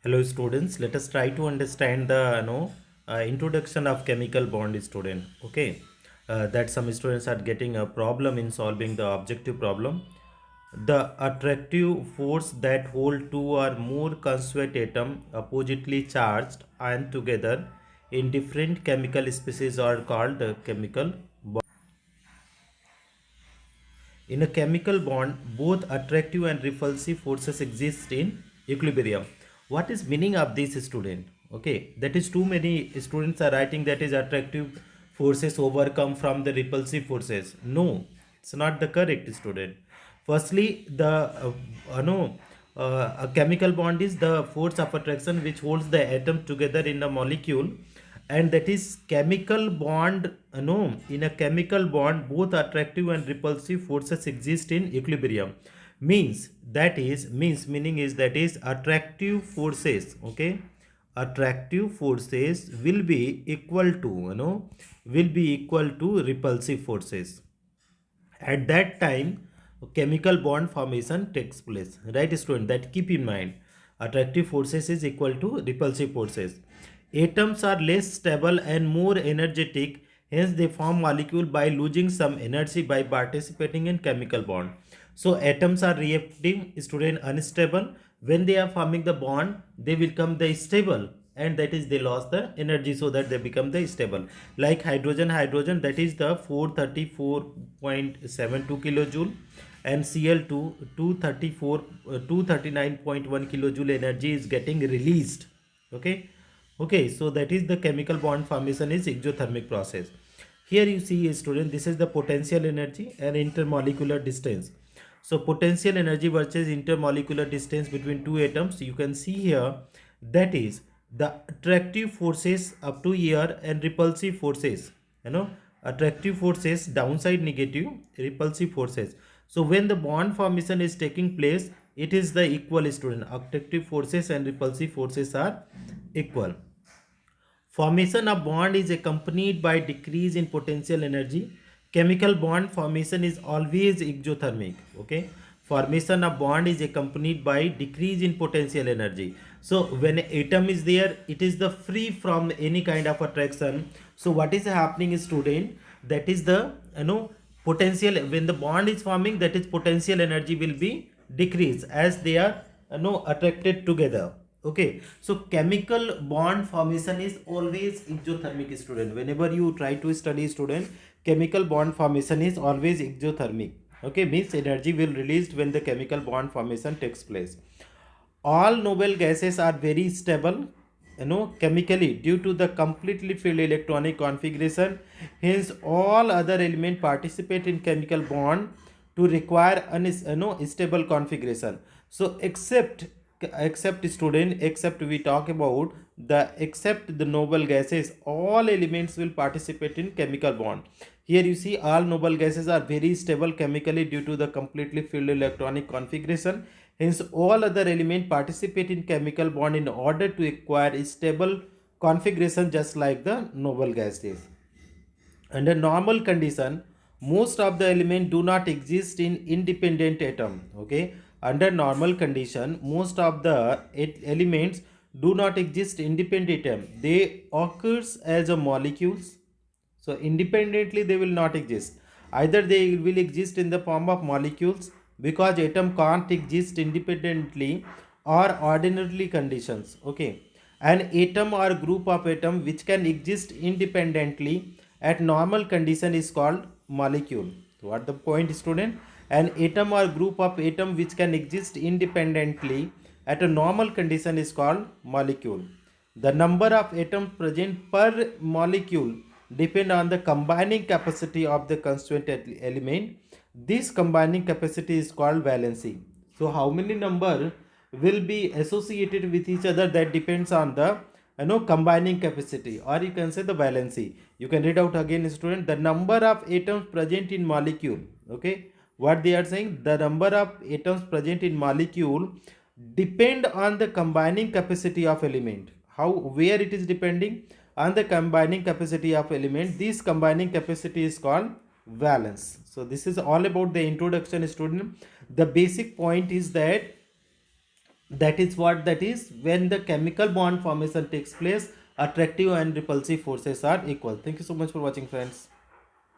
Hello students, let us try to understand the introduction of chemical bond student. Okay, that some students are getting a problem in solving the objective problem. The attractive force that hold two or more constituent atom oppositely charged and together in different chemical species are called chemical bond. In a chemical bond, both attractive and repulsive forces exist in equilibrium. What is meaning of this student? Okay, that is too many students are writing that is attractive forces overcome from the repulsive forces. No, it's not the correct student. Firstly, a chemical bond is the force of attraction which holds the atom together in a molecule, and that is chemical bond. No, in a chemical bond both attractive and repulsive forces exist in equilibrium. Meaning is that is attractive forces. Okay, attractive forces will be equal to repulsive forces. At that time chemical bond formation takes place, right student? That keep in mind, attractive forces is equal to repulsive forces. Atoms are less stable and more energetic, hence they form molecule by losing some energy by participating in chemical bond. So atoms are reacting student unstable. When they are forming the bond they will become the stable, and that is they lost the energy so that they become the stable. Like hydrogen that is the 434.72 kilojoule, and Cl2 239.1 kilojoule energy is getting released. Okay, so that is the chemical bond formation is exothermic process. Here you see student, this is the potential energy and intermolecular distance. So potential energy versus intermolecular distance between two atoms, you can see here, that is the attractive forces up to here and repulsive forces, attractive forces downside negative, repulsive forces. So when the bond formation is taking place, it is the equal student, attractive forces and repulsive forces are equal. Formation of bond is accompanied by decrease in potential energy. Chemical bond formation is always exothermic. Okay. Formation of bond is accompanied by decrease in potential energy. So when an atom is there, it is the free from any kind of attraction. So what is happening student? That is the potential, when the bond is forming, that is potential energy will be decreased as they are attracted together. Okay, so chemical bond formation is always exothermic student. Whenever you try to study student, chemical bond formation is always exothermic. Okay, means energy will released when the chemical bond formation takes place. All noble gases are very stable, chemically, due to the completely filled electronic configuration. Hence all other elements participate in chemical bond to require stable configuration. So except student, except we talk about the except the noble gases, all elements will participate in chemical bond. Here you see all noble gases are very stable chemically due to the completely filled electronic configuration. Hence all other elements participate in chemical bond in order to acquire stable configuration just like the noble gases. Under normal condition, most of the elements do not exist in independent atom. Okay, under normal condition, most of the elements do not exist independent atom. They occurs as a molecules. So independently they will not exist. Either they will exist in the form of molecules, because atom can't exist independently, or ordinarily conditions. Okay, an atom or group of atom which can exist independently at normal condition is called molecule. What the point student? An atom or group of atom which can exist independently at a normal condition is called molecule. The number of atoms present per molecule depend on the combining capacity of the constituent element. This combining capacity is called valency. So how many number will be associated with each other, that depends on the combining capacity, or you can say the valency. You can read out again student, the number of atoms present in molecule. Okay, what they are saying, the number of atoms present in molecule depend on the combining capacity of element. How, where it is depending on the combining capacity of element, this combining capacity is called valence. So this is all about the introduction student. The basic point is that That is what that is when the chemical bond formation takes place, attractive and repulsive forces are equal. Thank you so much for watching, friends.